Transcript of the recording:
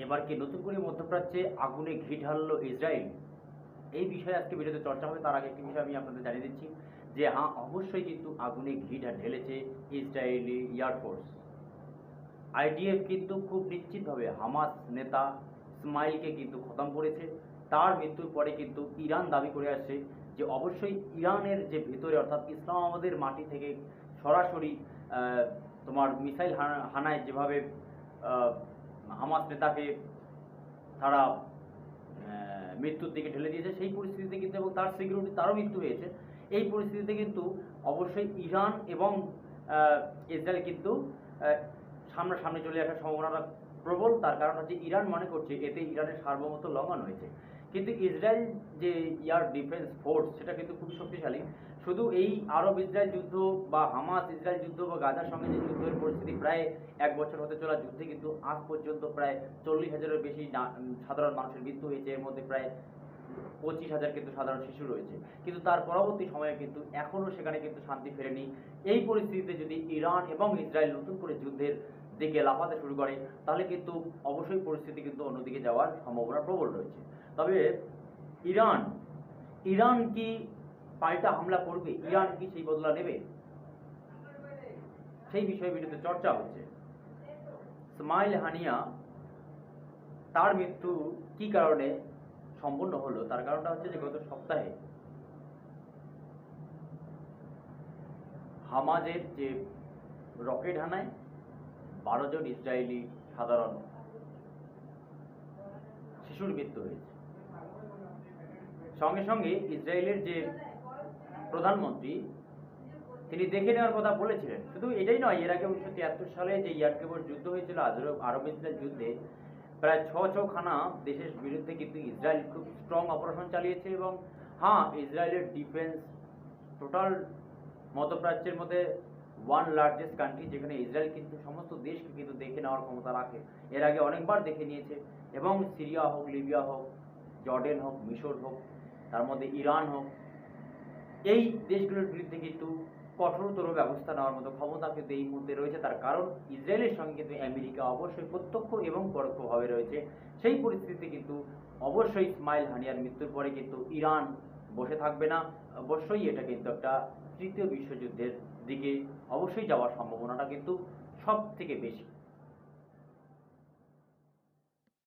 এবার কি নতুন করে মধ্যপ্রাচ্যে আগুনে ঘি ঢাললো ইসরায়েল? এই বিষয়ে আজকে ভিডিওতে চর্চা হবে। তার আগে একটি বিষয় আমি আপনাদের জানিয়ে দিচ্ছি যে হ্যাঁ, অবশ্যই কিন্তু আগুনে ঘি ঢেলেছে ইসরায়েলি এয়ারফোর্স। আইডিএফ কিন্তু খুব নিশ্চিতভাবে হামাস নেতা ইসমাইলকে কিন্তু খতম করেছে। তার মৃত্যুর পরে কিন্তু ইরান দাবি করে আসছে যে অবশ্যই ইরানের যে ভিতরে অর্থাৎ ইসলামাবাদের মাটি থেকে সরাসরি তোমার মিসাইল হানায় যেভাবে হামাস নেতাকে তারা মৃত্যুর দিকে ঠেলে দিয়েছে, সেই পরিস্থিতিতে কিন্তু এবং তার সিকিউরিটি তারও মৃত্যু হয়েছে। এই পরিস্থিতিতে কিন্তু অবশ্যই ইরান এবং ইসরায়েল কিন্তু সামনাসামনি চলে আসার সম্ভাবনাটা প্রবল। তার কারণ হচ্ছে ইরান মনে করছে এতে ইরানের সার্বভৌমত্ব লঙ্ঘন হয়েছে, কিন্তু ইসরায়েল যে এয়ার ডিফেন্স ফোর্স সেটা কিন্তু খুবই শক্তিশালী। শুধু এই আরব ইসরায়েল যুদ্ধ বা হামাস ইসরায়েল যুদ্ধ বা গাজার সঙ্গে যে যুদ্ধের পরিস্থিতি, প্রায় 1 বছর হতে চলা যুদ্ধে কিন্তু আজ পর্যন্ত প্রায় 40,000-এর বেশি সাধারণ মানুষের মৃত্যু হয়েছে। এর মধ্যে প্রায় 25,000 কিন্তু সাধারণ শিশু রয়েছে। কিন্তু তার পরবর্তী সময়ে কিন্তু এখনও সেখানে কিন্তু শান্তি ফেরেনি। এই পরিস্থিতিতে যদি ইরান এবং ইসরায়েল নতুন করে যুদ্ধের দিকে লাফাতে শুরু করে, তাহলে কিন্তু অবশ্যই পরিস্থিতি কিন্তু অন্যদিকে যাওয়ার সম্ভাবনা প্রবল রয়েছে। তবে ইরান ইরান কি পাল্টা হামলা করবে? ইরান কি সেই বদলা নেবে? সেই বিষয়ে ভিডিওতে চর্চা হচ্ছে। ইসমাইল হানিয়া তার মৃত্যু কি কারণে সম্পূর্ণ হলো, তার কারণটা হচ্ছে যে গত সপ্তাহে হামাজের যে রকেট হানায় 12 জন ইসরায়েলি সাধারণ শিশুর মৃত্যু হয়েছে। সঙ্গে সঙ্গে ইসরায়েলের যে প্রধানমন্ত্রী তিনি দেখে নেওয়ার কথা বলেছিলেন। শুধু এটাই নয়, এর আগে 1973 সালে যে ইয়ারকেবর যুদ্ধ হয়েছিল আরব ইসরায়েল যুদ্ধে প্রায় 6খানা দেশের বিরুদ্ধে কিন্তু ইসরায়েল খুব স্ট্রং অপারেশন চালিয়েছে। এবং হ্যাঁ, ইসরায়েলের ডিফেন্স টোটাল মধ্যপ্রাচ্যের মধ্যে ওয়ান লার্জেস্ট কান্ট্রি, যেখানে ইসরায়েল কিন্তু সমস্ত দেশকে কিন্তু দেখে নেওয়ার ক্ষমতা রাখে। এর আগে অনেকবার দেখে নিয়েছে। এবং সিরিয়া হোক, লিবিয়া হোক, জর্ডেন হোক, মিশর হোক, তার মধ্যে ইরান হোক, এই দেশগুলোর বিরুদ্ধে কিন্তু কঠোরতর ব্যবস্থা নেওয়ার মতো ক্ষমতা কিন্তু এই মুহূর্তে রয়েছে। তার কারণ ইসরায়েলের সঙ্গে কিন্তু আমেরিকা অবশ্যই প্রত্যক্ষ এবং পরোক্ষভাবে রয়েছে। সেই পরিস্থিতিতে কিন্তু অবশ্যই ইসমাইল হানিয়ার মৃত্যুর পরে কিন্তু ইরান বসে থাকবে না। অবশ্যই এটা কিন্তু একটা তৃতীয় বিশ্বযুদ্ধের দিকে অবশ্যই যাওয়ার সম্ভাবনাটা কিন্তু সব থেকে বেশি।